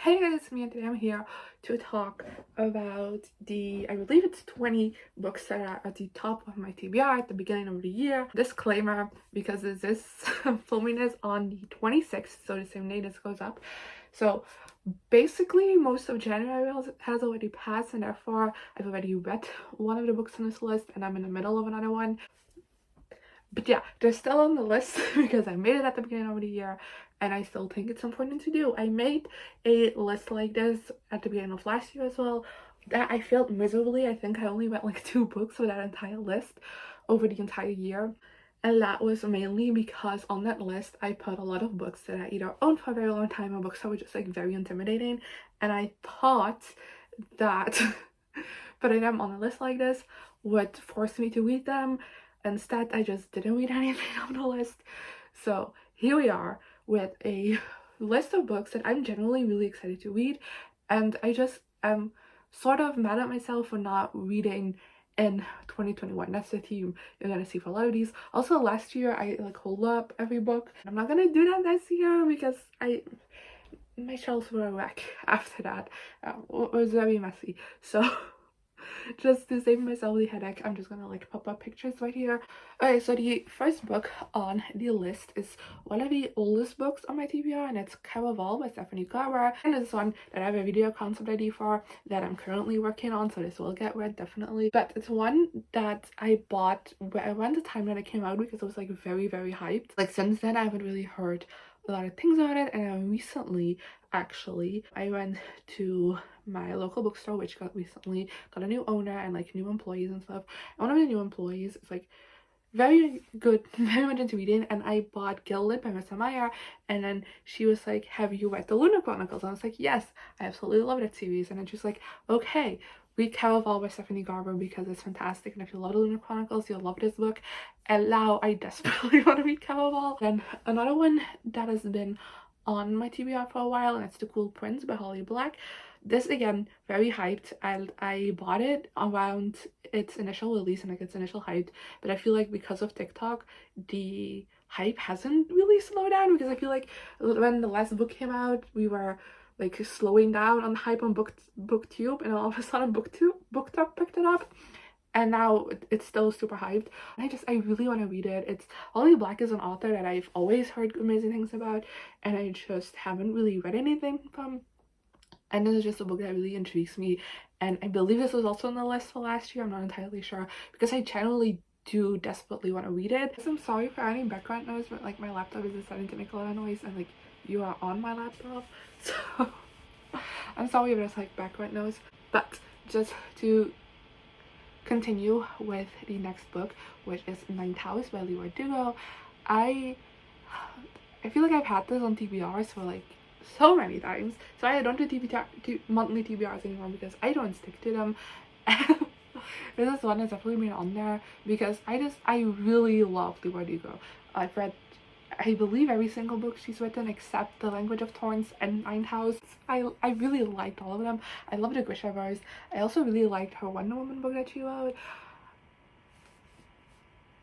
Hey guys, it's me and today I'm here to talk about I believe it's 20 books that are at the top of my TBR at the beginning of the year. Disclaimer, because this filming is on the 26th, so the same day this goes up. So basically most of January has already passed, and therefore I've already read one of the books on this list and I'm in the middle of another one. But yeah, they're still on the list because I made it at the beginning of the year and I still think it's important to do. I made a list like this at the beginning of last year as well. That I failed miserably. I think I only read like 2 books for that entire list over the entire year. And that was mainly because on that list I put a lot of books that I either owned for a very long time or books that were just like very intimidating. And I thought that putting them on a list like this would force me to read them. Instead, I just didn't read anything on the list. So here we are with a list of books that I'm generally really excited to read, and I just am sort of mad at myself for not reading in 2021. That's the theme you're gonna see for a lot of these. Also, last year I like hold up every book. I'm not gonna do that this year because my shelves were a wreck after that. It was very messy. So just to save myself the headache, I'm just gonna like pop up pictures right here. Okay, so the first book on the list is one of the oldest books on my TBR, and it's Caraval by Stephanie Clare. And it's one that I have a video concept ID for that I'm currently working on, so this will get read definitely. But it's one that I bought around the time that it came out because it was like very hyped. Like since then I haven't really heard a lot of things about it, and recently actually I went to my local bookstore, which recently got a new owner and like new employees and stuff. And one of the new employees is like very good, very much into reading, and I bought Gilded by Mr. Meyer, and then she was like, have you read the Lunar Chronicles? And I was like, yes, I absolutely love that series. And then she was like, okay, read Caraval by Stephanie Garber because it's fantastic, and if you love the Lunar Chronicles you'll love this book. And now I desperately want to read Caraval. Then another one that has been on my TBR for a while, and it's The Cool Prince by Holly Black. This again, very hyped, and I bought it around its initial release and like its initial hype, but I feel like because of TikTok the hype hasn't really slowed down, because I feel like when the last book came out we were like slowing down on the hype on booktube, and all of a sudden BookTok picked it up, and now it's still super hyped. I really want to read it. It's Holly Black is an author that I've always heard amazing things about, and I just haven't really read anything from. And this is just a book that really intrigues me, and I believe this was also on the list for last year. I'm not entirely sure because I generally do desperately want to read it. So I'm sorry for any background noise, but like my laptop is deciding to make a lot of noise, and like you are on my laptop, so I'm sorry if there's like background noise. But just to continue with the next book, which is Ninth House by Leroy Dugo. I feel like I've had this on TBRs for like so many times, so I don't do monthly TBRs anymore because I don't stick to them. This is one that's definitely been on there because I really love Leroy Dugo. I've read, I believe, every single book she's written except The Language of Thorns and Ninth House. I really liked all of them. I love the Grishaverse. I also really liked her Wonder Woman book that she wrote.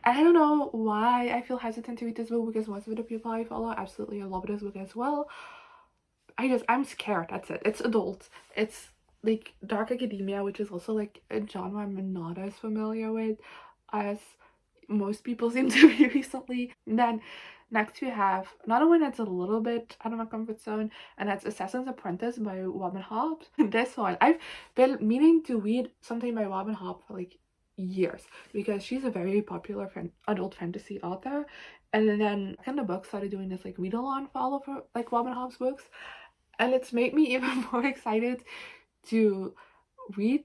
I don't know why I feel hesitant to read this book because most of the people I follow absolutely love this book as well. I'm scared, that's it. It's adult. It's like dark academia, which is also like a genre I'm not as familiar with as most people seem to be recently. And then next we have another one that's a little bit out of my comfort zone, and that's Assassin's Apprentice by Robin Hobbs. This one, I've been meaning to read something by Robin Hobbs for like years because she's a very popular adult fantasy author. And then kind of book started doing this like read-along for all of her like Robin Hobbs books, and it's made me even more excited to read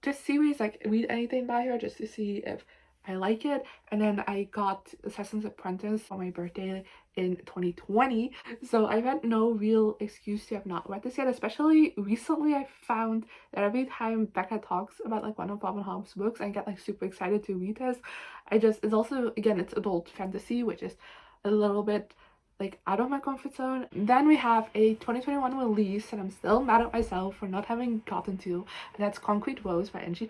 this series, like read anything by her just to see if I like it. And then I got Assassin's Apprentice for my birthday in 2020, so I've had no real excuse to have not read this yet. Especially recently I found that every time Becca talks about like one of Robin Hobbs' books I get like super excited to read this. It's also, again, it's adult fantasy, which is a little bit like out of my comfort zone. Then we have a 2021 release that I'm still mad at myself for not having gotten to, and that's Concrete Rose by Angie.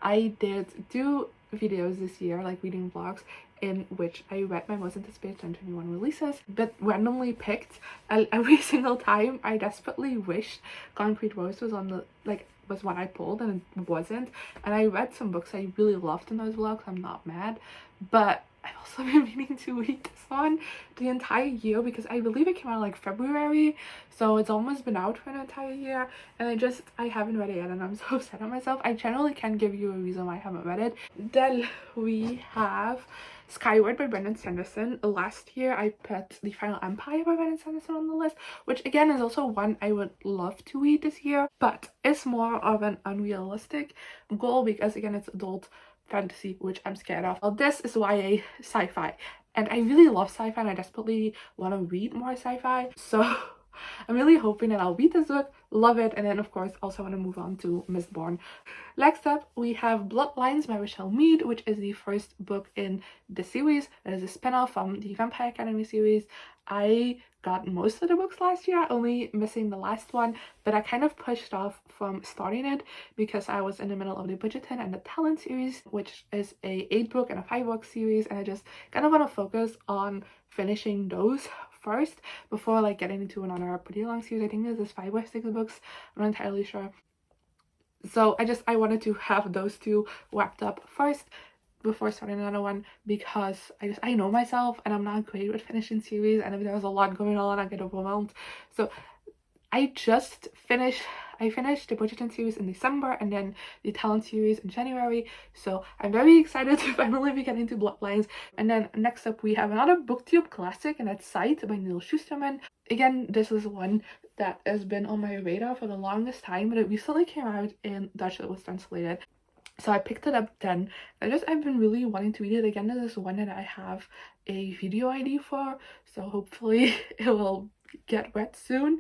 I did do videos this year, like reading vlogs, in which I read my most anticipated 2021 releases, but randomly picked every single time. I desperately wished Concrete Rose was on the, like, was what I pulled, and it wasn't. And I read some books I really loved in those vlogs. I'm not mad, but I've also been meaning to read this one the entire year because I believe it came out like February, so it's almost been out for an entire year, and I haven't read it yet, and I'm so upset at myself. I generally can't give you a reason why I haven't read it. Then we have Skyward by Brandon Sanderson. Last year I put The Final Empire by Brandon Sanderson on the list, which again is also one I would love to read this year, but it's more of an unrealistic goal because again it's adult fantasy, which I'm scared of. Well, this is YA sci-fi, and I really love sci-fi and I desperately want to read more sci-fi, so I'm really hoping that I'll read this book, love it, and then of course also want to move on to Mistborn. Next up we have Bloodlines by Mead, which is the first book in the series. It is a spin-off from the Vampire Academy series. I got most of the books last year, only missing the last one, but I kind of pushed off from starting it because I was in the middle of the Bridgerton and the Talent series, which is a 8-book and a 5-book series, and I just kind of want to focus on finishing those first before like getting into another pretty long series. I think this is 5 or 6 books, I'm not entirely sure. So I wanted to have those two wrapped up first before starting another one because I know myself and I'm not great with finishing series, and if there's a lot going on I get overwhelmed. So I finished the Bridgerton series in December and then the Talent series in January, so I'm very excited to finally be getting to Bloodlines. And then next up we have another booktube classic, and that's Sight by Neil Shusterman. Again, this is one that has been on my radar for the longest time, but it recently came out in Dutch. It was translated, so I picked it up then. I've been really wanting to read it again. This is one that I have a video ID for, so hopefully it will get read soon.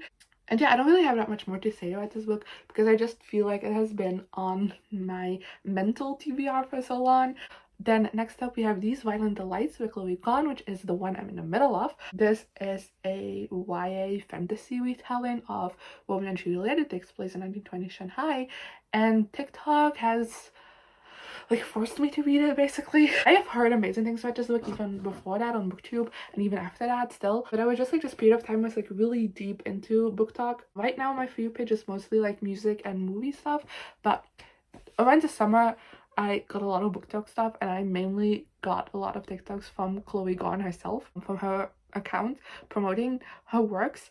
And yeah, I don't really have that much more to say about this book because I just feel like it has been on my mental TBR for so long. Then next up we have These Violent Delights by Chloe Gone, which is the one I'm in the middle of. This is a YA fantasy retelling of Romeo and Juliet. It takes place in 1920 Shanghai, and TikTok has like forced me to read it basically. I have heard amazing things about this book even before that on booktube and even after that still, but I was just like, this period of time was like really deep into book talk. Right now my For You page is mostly like music and movie stuff, but around the summer I got a lot of book talk stuff, and I mainly got a lot of TikToks from Chloe Gone herself, from her account promoting her works.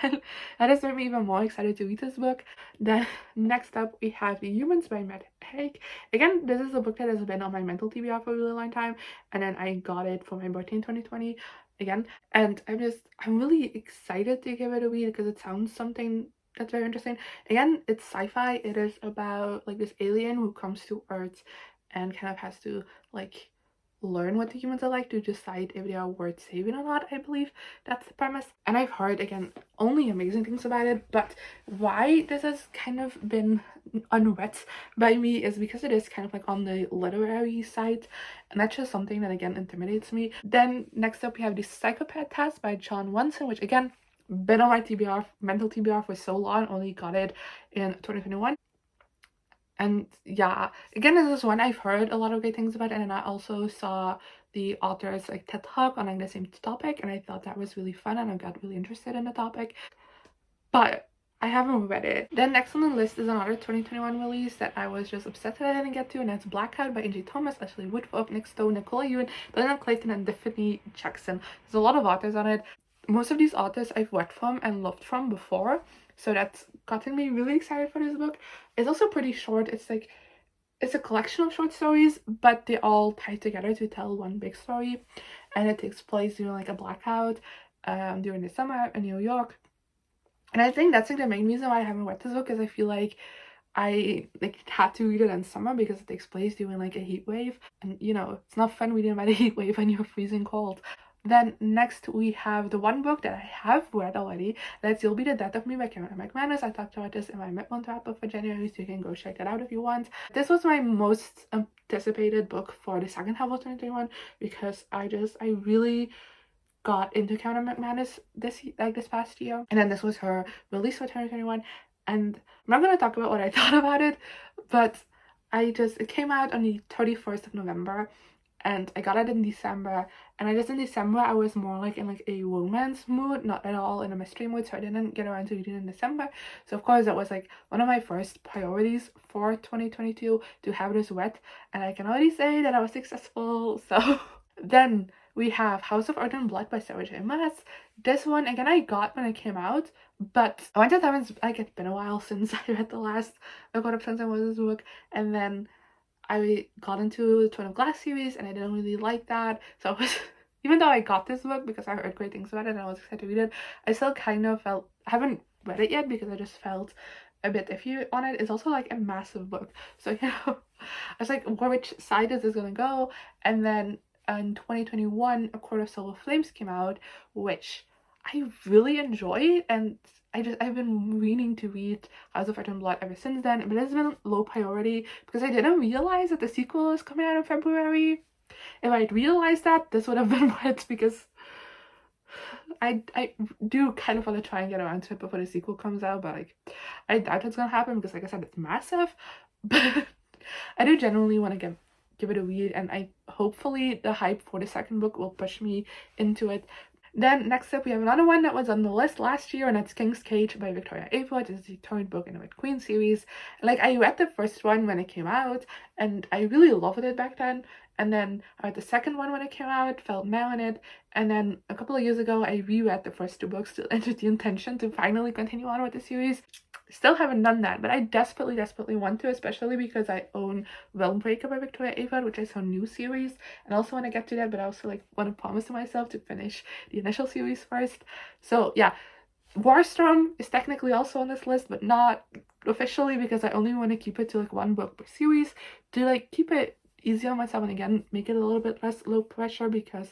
And that has made me even more excited to read this book. Then next up we have The Humans by Matt Haig. Again, this is a book that has been on my mental TBR for a really long time, and then I got it for my birthday in 2020 again, and I'm really excited to give it a read because it sounds something that's very interesting. Again, it's sci-fi. It is about like this alien who comes to Earth and kind of has to like learn what the humans are like to decide if they are worth saving or not. I believe that's the premise, and I've heard again only amazing things about it. But why this has kind of been unread by me is because it is kind of like on the literary side, and that's just something that again intimidates me. Then next up we have The Psychopath Test by John Wonson, which again been on my TBR, mental TBR for so long, only got it in 2021. And yeah, again, this is one I've heard a lot of great things about, and I also saw the author's like TED Talk on like the same topic, and I thought that was really fun and I got really interested in the topic, but I haven't read it. Then next on the list is another 2021 release that I was just upset that I didn't get to, and that's Blackhead by Angie, Ashley Woodfolk, Nick Stone, Nicola Ewan, Belinda Clayton, and Tiffany Jackson. There's a lot of authors on it. Most of these authors I've read from and loved from before, so that's gotten me really excited for this book. It's also pretty short. It's a collection of short stories, but they all tie together to tell one big story, and it takes place during like a blackout during the summer in New York. And I think that's like the main reason why I haven't read this book, is I feel like I like had to read it in summer because it takes place during like a heat wave, and you know, it's not fun reading about a heat wave when you're freezing cold. Then next we have the one book that I have read already, that's You'll Be the Death of Me by Cassandra Mcmanus. I talked about this in my mid-month wrap-up for January, so you can go check that out if you want. This was my most anticipated book for the second half of 2021 because I really got into Cassandra Mcmanus this past year, and then this was her release for 2021. And I'm not going to talk about what I thought about it, but it came out on the 31st of November, and I got it in December, and in December I was more like in like a romance mood, not at all in a mystery mood, so I didn't get around to reading in December. So of course that was like one of my first priorities for 2022, to have this read, and I can already say that I was successful. So then we have House of Earth and Blood by Sarah J. Maas. This one again I got when it came out, but I went to times like it's been a while since I read the last God of Suns and Roses book, and then I got into the Throne of Glass series and I didn't really like that. So I was, even though I got this book because I heard great things about it and I was excited to read it, I still kind of felt, I haven't read it yet because I just felt a bit iffy on it. It's also like a massive book. So, you know, I was like, which side is this gonna go? And then in 2021, A Court of Silver Flames came out, which I really enjoyed, and I've been meaning to read House of Earth and Blood ever since then, but it's been low priority because I didn't realize that the sequel is coming out in February. If I'd realized that, this would have been read, because I do kind of want to try and get around to it before the sequel comes out, but like I doubt it's gonna happen because, like I said, it's massive. But I do genuinely want to give it a read, and I hopefully the hype for the second book will push me into it. Then next up we have another one that was on the list last year, and that's King's Cage by Victoria Averitt. It's the third book in the Red Queen series. Like, I read the first one when it came out and I really loved it back then, and then I read the second one when it came out, felt meh on it, and then a couple of years ago I reread the first two books with the intention to finally continue on with the series. Still haven't done that, but I desperately want to, especially because I own Realmbreaker by Victoria Averitt, which is her new series, and I also want to get to that, but I also like want to promise to myself to finish the initial series first. So yeah, Warstorm is technically also on this list, but not officially, because I only want to keep it to like one book per series to like keep it easy on myself, and again make it a little bit less low pressure, because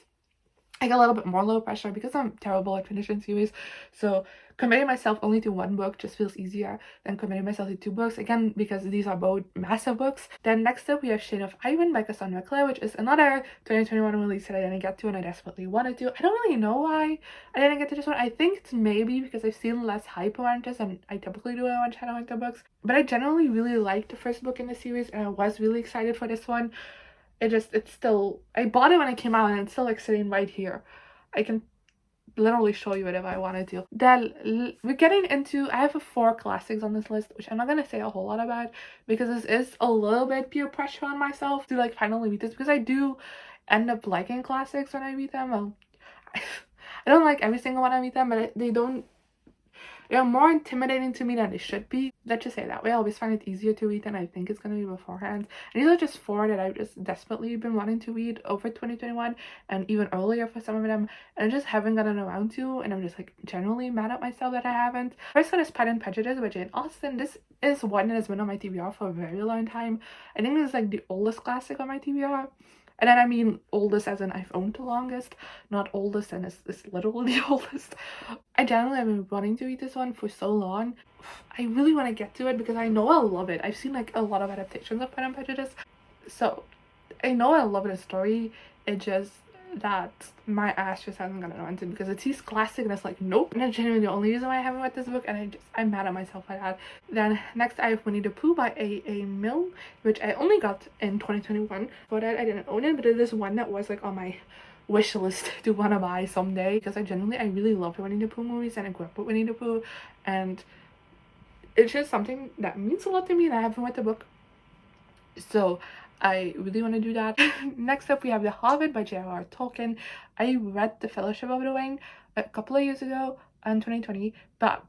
I get a little bit more low pressure because I'm terrible at finishing series. So committing myself only to one book just feels easier than committing myself to two books, again because these are both massive books. Then next up we have Shade of Iron by Cassandra Clare, which is another 2021 release that I didn't get to and I desperately wanted to. I don't really know why I didn't get to this one. I think it's maybe because I've seen less hype around this, and I typically do when I want Shadowhunter books. But I generally really liked the first book in the series, and I was really excited for this one. It's still, I bought it when it came out and it's still like sitting right here. I can literally show you it if I wanted to. Then we're getting into, I have 4 classics on this list, which I'm not gonna say a whole lot about because this is a little bit peer pressure on myself to like finally read this, because I do end up liking classics when I read them. Well, I don't like every single one I read them, but they are more intimidating to me than they should be. Let's just say it that way. I always find it easier to read than I think it's going to be beforehand. And these are just 4 that I've just desperately been wanting to read over 2021 and even earlier for some of them, and I just haven't gotten around to, and I'm just like generally mad at myself that I haven't. First one is Pride and Prejudice by Jane Austen. This is one that has been on my TBR for a very long time. I think this is like the oldest classic on my TBR. And then I mean oldest as in I've owned the longest, not oldest and it's literally the oldest. I generally have been wanting to read this one for so long. I really want to get to it because I know I'll love it. I've seen like a lot of adaptations of Pride and Prejudice, so I know I love the story. It just that my ass just hasn't gotten around to it because it's his classic and it's like nope. And that's genuinely the only reason why I haven't read this book, and I'm mad at myself for that. Then next I have Winnie the Pooh by A.A. Milne, which I only got in 2021. For that I didn't own it, but it is one that was like on my wish list to want to buy someday, because I really love the Winnie the Pooh movies and I grew up with Winnie the Pooh, and it's just something that means a lot to me, and I haven't read the book, so I really want to do that. Next up we have The Hobbit by Jrr Tolkien. I read The Fellowship of the Ring a couple of years ago in 2020, but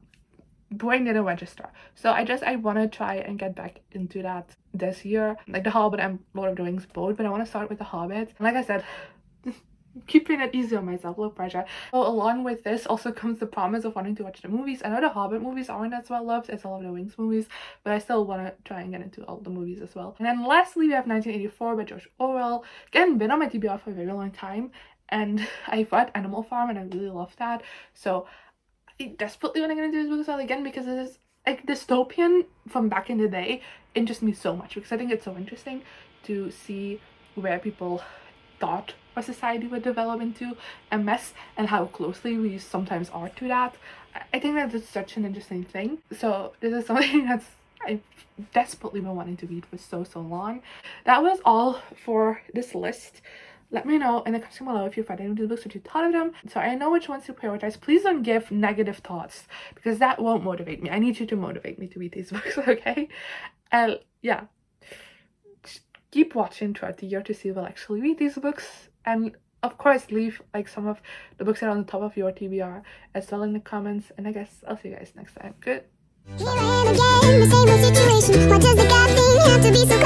Boy didn't register, so I want to try and get back into that this year, like The Hobbit and Lord of the Rings both, but I want to start with The Hobbit. And like I said, keeping it easy on myself, low pressure. So along with this also comes the promise of wanting to watch the movies. I know the Hobbit movies aren't as well loved as Lord of the Rings movies, but I still want to try and get into all the movies as well. And then lastly we have 1984 by Josh Orwell. Again, been on my TBR for a very long time, and I've read Animal Farm and I really love that, so I desperately want to get into this book as well, again because it is like dystopian from back in the day. Interests me so much because I think it's so interesting to see where people thought our society would develop into a mess and how closely we sometimes are to that. I think that it's such an interesting thing. So this is something that's I've desperately been wanting to read for so long. That was all for this list. Let me know in the comments below if you've read any of these books, what you thought of them. So I know which ones to prioritize. Please don't give negative thoughts because that won't motivate me. I need you to motivate me to read these books, okay? And yeah, just keep watching throughout the year to see if I'll actually read these books. And of course, leave like some of the books that are on the top of your TBR as well in the comments. And I guess I'll see you guys next time. Good. Here I am again, the same old situation. Why does the God thing have to be so